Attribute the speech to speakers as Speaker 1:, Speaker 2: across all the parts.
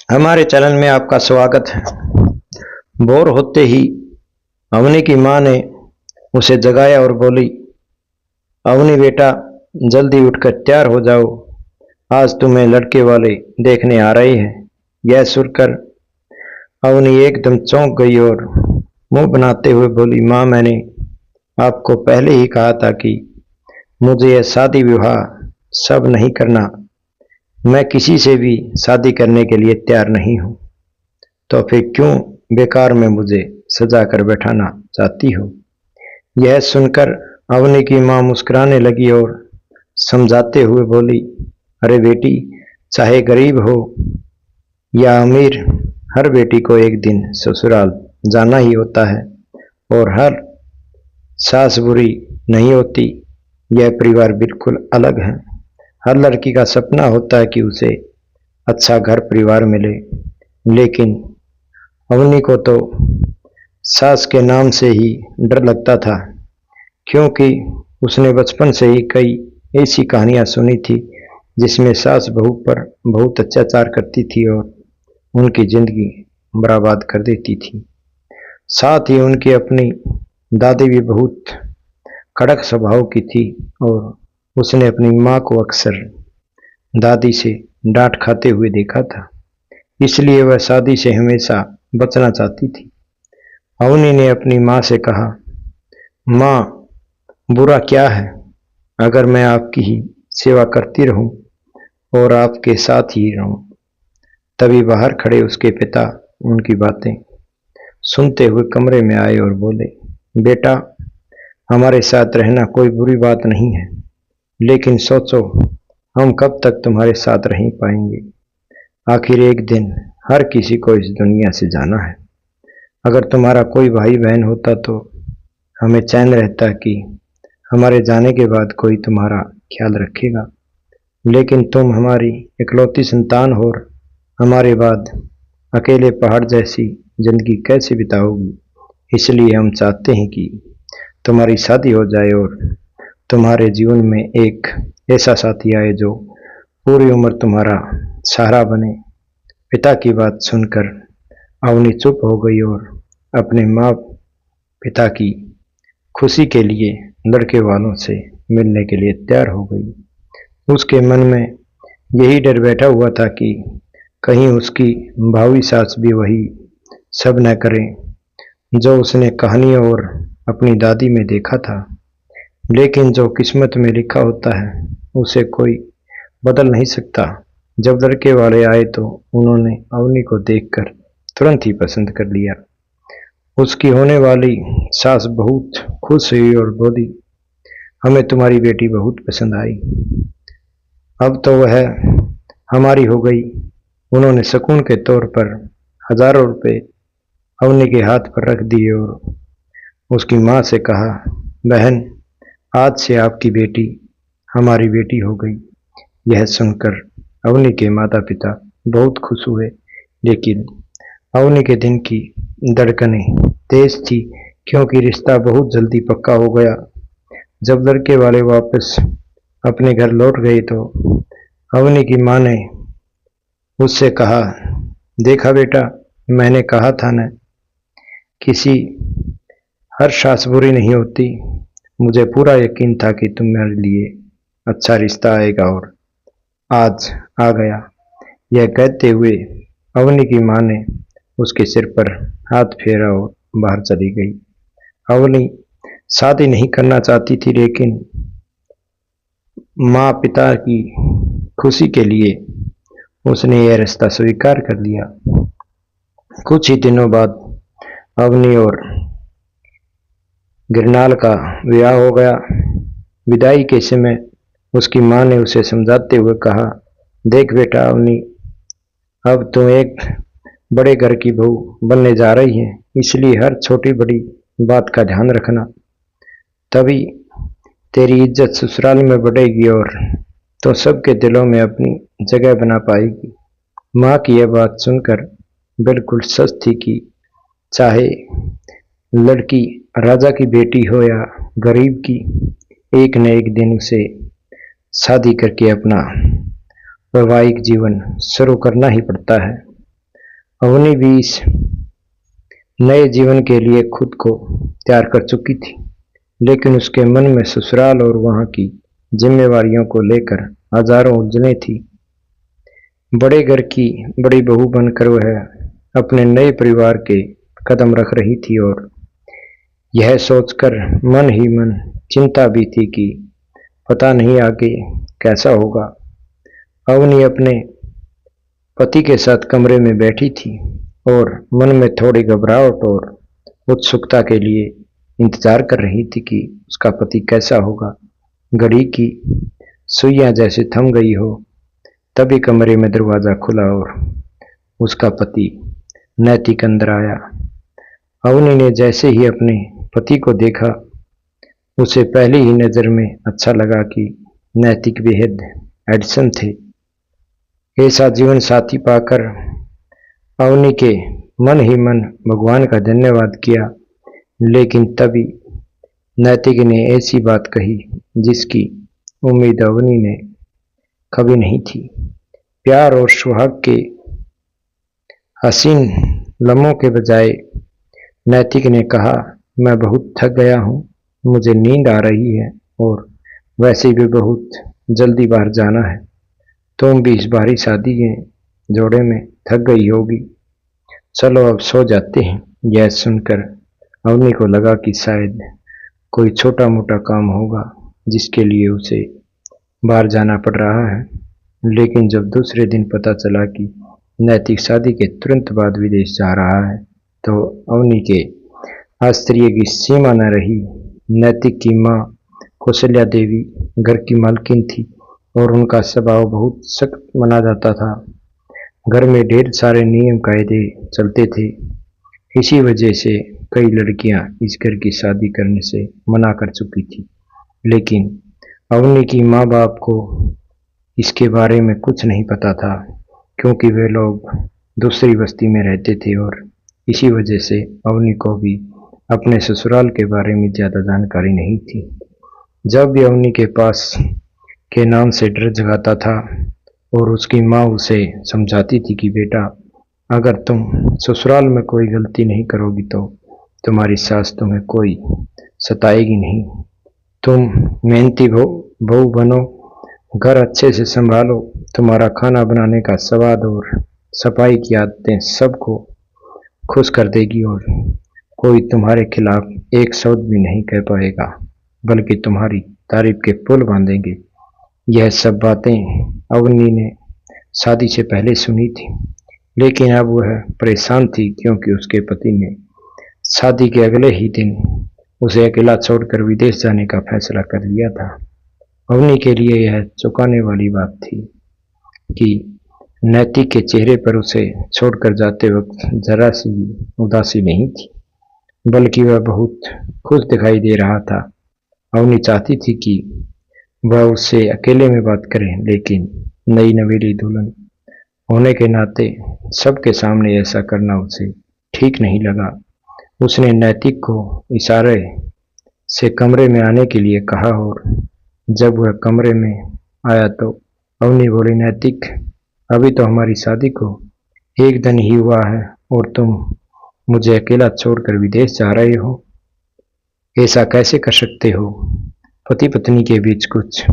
Speaker 1: हमारे चैनल में आपका स्वागत है। बोर होते ही अवनी की माँ ने उसे जगाया और बोली, अवनी बेटा, जल्दी उठकर तैयार हो जाओ, आज तुम्हें लड़के वाले देखने आ रहे हैं। यह सुनकर अवनी एकदम चौंक गई और मुंह बनाते हुए बोली, माँ, मैंने आपको पहले ही कहा था कि मुझे यह शादी विवाह सब नहीं करना। मैं किसी से भी शादी करने के लिए तैयार नहीं हूँ, तो फिर क्यों बेकार में मुझे सजा कर बैठाना चाहती हो। यह सुनकर अवनी की माँ मुस्कुराने लगी और समझाते हुए बोली, अरे बेटी, चाहे गरीब हो या अमीर, हर बेटी को एक दिन ससुराल जाना ही होता है और हर सास बुरी नहीं होती। यह परिवार बिल्कुल अलग है। हर लड़की का सपना होता है कि उसे अच्छा घर परिवार मिले, लेकिन अवनी को तो सास के नाम से ही डर लगता था, क्योंकि उसने बचपन से ही कई ऐसी कहानियां सुनी थी जिसमें सास बहू पर बहुत अत्याचार करती थी और उनकी जिंदगी बर्बाद कर देती थी। साथ ही उनकी अपनी दादी भी बहुत कड़क स्वभाव की थी और उसने अपनी माँ को अक्सर दादी से डांट खाते हुए देखा था, इसलिए वह शादी से हमेशा बचना चाहती थी। अवनी ने अपनी माँ से कहा, माँ, बुरा क्या है अगर मैं आपकी ही सेवा करती रहूं और आपके साथ ही रहूं। तभी बाहर खड़े उसके पिता उनकी बातें सुनते हुए कमरे में आए और बोले, बेटा, हमारे साथ रहना कोई बुरी बात नहीं है, लेकिन सोचो, हम कब तक तुम्हारे साथ रह पाएंगे। आखिर एक दिन हर किसी को इस दुनिया से जाना है। अगर तुम्हारा कोई भाई बहन होता तो हमें चैन रहता कि हमारे जाने के बाद कोई तुम्हारा ख्याल रखेगा, लेकिन तुम हमारी इकलौती संतान हो और हमारे बाद अकेले पहाड़ जैसी जिंदगी कैसे बिताओगी। इसलिए हम चाहते हैं कि तुम्हारी शादी हो जाए और तुम्हारे जीवन में एक ऐसा साथी आए जो पूरी उम्र तुम्हारा सहारा बने। पिता की बात सुनकर अवनी चुप हो गई और अपने माँ पिता की खुशी के लिए लड़के वालों से मिलने के लिए तैयार हो गई। उसके मन में यही डर बैठा हुआ था कि कहीं उसकी भावी सास भी वही सब न करें जो उसने कहानियों और अपनी दादी में देखा था। लेकिन जो किस्मत में लिखा होता है उसे कोई बदल नहीं सकता। जब लड़के वाले आए तो उन्होंने अवनी को देखकर तुरंत ही पसंद कर लिया। उसकी होने वाली सास बहुत खुश हुई और बोली, हमें तुम्हारी बेटी बहुत पसंद आई, अब तो वह हमारी हो गई। उन्होंने शगुन के तौर पर हजारों रुपए अवनी के हाथ पर रख दिए और उसकी माँ से कहा, बहन, आज से आपकी बेटी हमारी बेटी हो गई। यह सुनकर अवनी के माता पिता बहुत खुश हुए, लेकिन अवनी के दिन की धड़कनें तेज थी, क्योंकि रिश्ता बहुत जल्दी पक्का हो गया। जब लड़के वाले वापस अपने घर लौट गए तो अवनी की माँ ने उससे कहा, देखा बेटा, मैंने कहा था न, किसी हर सास बुरी नहीं होती। मुझे पूरा यकीन था कि तुम्हारे लिए अच्छा रिश्ता आएगा और आज आ गया। यह कहते हुए अवनी की माँ ने उसके सिर पर हाथ फेरा और बाहर चली गई। अवनी शादी नहीं करना चाहती थी, लेकिन माँ पिता की खुशी के लिए उसने यह रिश्ता स्वीकार कर लिया। कुछ ही दिनों बाद अवनी और गिरनाल का विवाह हो गया। विदाई के समय उसकी माँ ने उसे समझाते हुए कहा, देख बेटा अवनी, अब तुम एक बड़े घर की बहू बनने जा रही है, इसलिए हर छोटी बड़ी बात का ध्यान रखना, तभी तेरी इज्जत ससुराल में बढ़ेगी और तो सबके दिलों में अपनी जगह बना पाएगी। माँ की यह बात सुनकर बिल्कुल सच थी कि चाहे लड़की राजा की बेटी हो या गरीब की, एक न एक दिन उसे शादी करके अपना वैवाहिक जीवन शुरू करना ही पड़ता है। अवनी भी इस नए जीवन के लिए खुद को तैयार कर चुकी थी, लेकिन उसके मन में ससुराल और वहां की जिम्मेवारियों को लेकर हजारों उलझनें थी। बड़े घर की बड़ी बहू बनकर वह अपने नए परिवार के कदम रख रही थी और यह सोचकर मन ही मन चिंता भी थी कि पता नहीं आगे कैसा होगा। अवनी अपने पति के साथ कमरे में बैठी थी और मन में थोड़ी घबराहट और उत्सुकता के लिए इंतजार कर रही थी कि उसका पति कैसा होगा। घड़ी की सुइयां जैसे थम गई हो, तभी कमरे में दरवाजा खुला और उसका पति नैतिक अंदर आया। अवनी ने जैसे ही अपने पति को देखा, उसे पहली ही नजर में अच्छा लगा कि नैतिक बेहद हैंडसम थे। ऐसा जीवन साथी पाकर अवनी के मन ही मन भगवान का धन्यवाद किया, लेकिन तभी नैतिक ने ऐसी बात कही जिसकी उम्मीद अवनी ने कभी नहीं थी। प्यार और सुहाग के हसीन लम्हों के बजाय नैतिक ने कहा, मैं बहुत थक गया हूँ, मुझे नींद आ रही है और वैसे भी बहुत जल्दी बाहर जाना है। तुम भी इस भारी शादी के जोड़े में थक गई होगी, चलो अब सो जाते हैं। यह सुनकर अवनी को लगा कि शायद कोई छोटा मोटा काम होगा जिसके लिए उसे बाहर जाना पड़ रहा है, लेकिन जब दूसरे दिन पता चला कि नैतिक शादी के तुरंत बाद विदेश जा रहा है, तो अवनी के आश्चर्य की सीमा न रही। नैतिक की माँ कौशल्या देवी घर की मालकिन थी और उनका स्वभाव बहुत सख्त माना जाता था। घर में ढेर सारे नियम कायदे चलते थे। इसी वजह से कई लड़कियां इस घर की शादी करने से मना कर चुकी थी, लेकिन अवनी की माँ बाप को इसके बारे में कुछ नहीं पता था, क्योंकि वे लोग दूसरी बस्ती में रहते थे और इसी वजह से अवनी को भी अपने ससुराल के बारे में ज़्यादा जानकारी नहीं थी। जब भी अवनी के पास के नाम से डर जगाता था और उसकी माँ उसे समझाती थी कि बेटा, अगर तुम ससुराल में कोई गलती नहीं करोगी तो तुम्हारी सास तुम्हें कोई सताएगी नहीं। तुम मेहनती बहू बनो, घर अच्छे से संभालो, तुम्हारा खाना बनाने का स्वाद और सफाई की आदतें सबको खुश कर देगी और कोई तुम्हारे खिलाफ एक शब्द भी नहीं कह पाएगा, बल्कि तुम्हारी तारीफ के पुल बांधेंगे। यह सब बातें अवनी ने शादी से पहले सुनी थी, लेकिन अब वह परेशान थी क्योंकि उसके पति ने शादी के अगले ही दिन उसे अकेला छोड़कर विदेश जाने का फैसला कर लिया था। अवनी के लिए यह चौंकाने वाली बात थी कि नैतिक के चेहरे पर उसे छोड़कर जाते वक्त जरा सी भी उदासी नहीं थी, बल्कि वह बहुत खुश दिखाई दे रहा था। अवनी चाहती थी कि वह उससे अकेले में बात करे, लेकिन नई नवेली दुल्हन होने के नाते सबके सामने ऐसा करना उसे ठीक नहीं लगा। उसने नैतिक को इशारे से कमरे में आने के लिए कहा और जब वह कमरे में आया तो अवनी बोली, नैतिक, अभी तो हमारी शादी को एक दिन ही हुआ है और तुम मुझे अकेला छोड़कर विदेश जा रहे हो। ऐसा कैसे कर सकते हो? पति पत्नी के बीच कुछ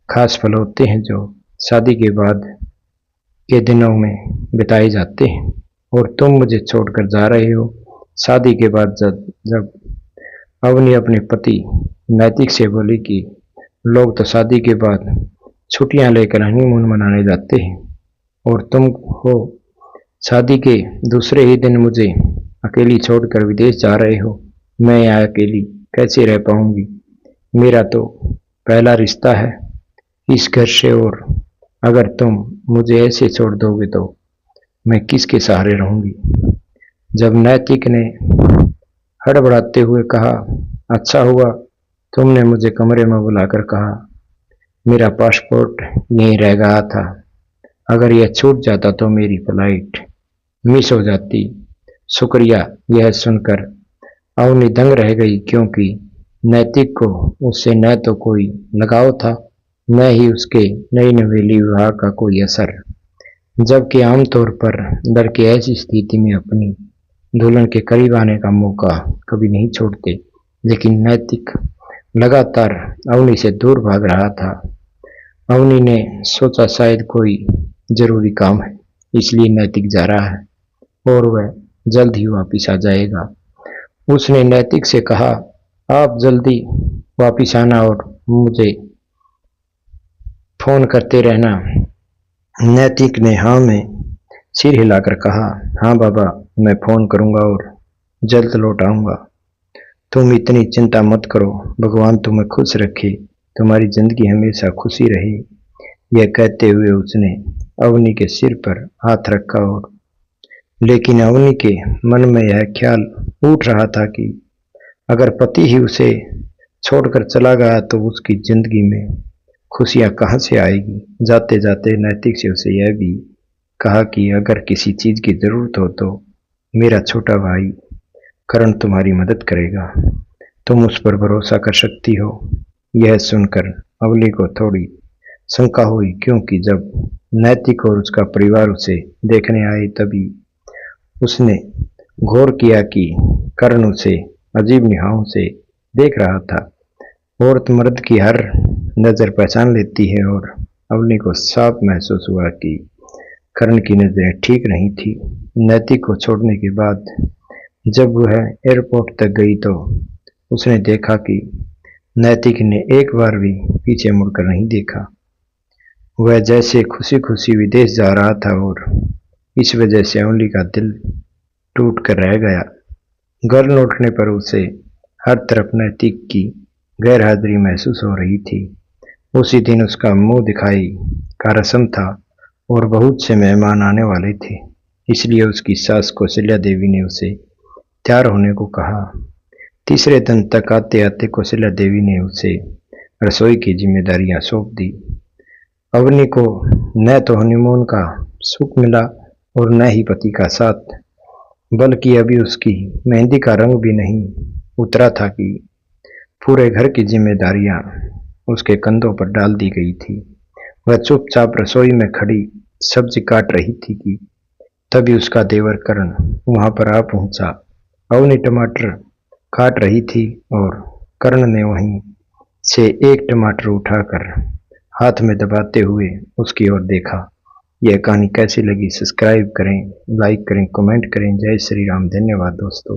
Speaker 1: खास पल होते हैं जो शादी के बाद के दिनों में बिताए जाते हैं, और तुम मुझे छोड़कर जा रहे हो शादी के बाद। जब अवनी अपने पति नैतिक से बोली कि लोग तो शादी के बाद छुट्टियां लेकर हनीमून मनाने जाते हैं और तुम हो शादी के दूसरे ही दिन मुझे अकेली छोड़कर विदेश जा रहे हो, मैं यहाँ अकेली कैसे रह पाऊंगी? मेरा तो पहला रिश्ता है इस घर से, और अगर तुम मुझे ऐसे छोड़ दोगे तो मैं किसके सहारे रहूंगी? जब नैतिक ने हड़बड़ाते हुए कहा, अच्छा हुआ तुमने मुझे कमरे में बुलाकर कहा, मेरा पासपोर्ट यहीं रह गया था, अगर यह छूट जाता तो मेरी फ्लाइट मिस हो जाती। शुक्रिया। यह सुनकर अवनी दंग रह गई, क्योंकि नैतिक को उससे न तो कोई लगाव था, न ही उसके नई नवेली विवाह का कोई असर। जबकि आमतौर पर लड़के ऐसी स्थिति में अपनी दुल्हन के करीब आने का मौका कभी नहीं छोड़ते, लेकिन नैतिक लगातार अवनी से दूर भाग रहा था। अवनी ने सोचा शायद कोई जरूरी काम है, इसलिए नैतिक जा रहा है और वह जल्द ही वापिस आ जाएगा। उसने नैतिक से कहा, आप जल्दी वापिस आना और मुझे फोन करते रहना। नैतिक ने हाँ में सिर हिलाकर कहा, हाँ बाबा, मैं फोन करूंगा और जल्द लौट आऊंगा। तुम इतनी चिंता मत करो, भगवान तुम्हें खुश रखे, तुम्हारी जिंदगी हमेशा खुशी रहे। यह कहते हुए उसने अवनी के सिर पर हाथ रखा और लेकिन अवनी के मन में यह ख्याल उठ रहा था कि अगर पति ही उसे छोड़कर चला गया तो उसकी जिंदगी में खुशियां कहाँ से आएगी। जाते जाते नैतिक से उसे यह भी कहा कि अगर किसी चीज की जरूरत हो तो मेरा छोटा भाई करण तुम्हारी मदद करेगा, तुम उस पर भरोसा कर सकती हो। यह सुनकर अवनी को थोड़ी शंका हुई, क्योंकि जब नैतिक और उसका परिवार उसे देखने आए तभी उसने गौर किया कि करण उसे अजीब निगाहों से देख रहा था। औरत मर्द की हर नजर पहचान लेती है और अवनी को साफ महसूस हुआ कि करण की नजरें ठीक नहीं थी। नैतिक को छोड़ने के बाद जब वह एयरपोर्ट तक गई तो उसने देखा कि नैतिक ने एक बार भी पीछे मुड़कर नहीं देखा। वह जैसे खुशी खुशी विदेश जा रहा था और इस वजह से अवनी का दिल टूट कर रह गया। घर लौटने पर उसे हर तरफ नैतिक की गैर हाजिरी महसूस हो रही थी। उसी दिन उसका मुंह दिखाई का रस्म था और बहुत से मेहमान आने वाले थे, इसलिए उसकी सास कौशल्या देवी ने उसे तैयार होने को कहा। तीसरे दिन तक आते आते कौशल्या देवी ने उसे रसोई की जिम्मेदारियां सौंप दी। अवनी को न तो हनीमून का सुख मिला और न ही पति का साथ, बल्कि अभी उसकी मेहंदी का रंग भी नहीं उतरा था कि पूरे घर की जिम्मेदारियां उसके कंधों पर डाल दी गई थी। वह चुपचाप रसोई में खड़ी सब्जी काट रही थी कि तभी उसका देवर करण वहां पर आ पहुंचा। अवनी टमाटर काट रही थी और करण ने वहीं से एक टमाटर उठाकर हाथ में दबाते हुए उसकी ओर देखा। यह कहानी कैसी लगी सब्सक्राइब करें, लाइक करें, कमेंट करें। जय श्री राम। धन्यवाद दोस्तों।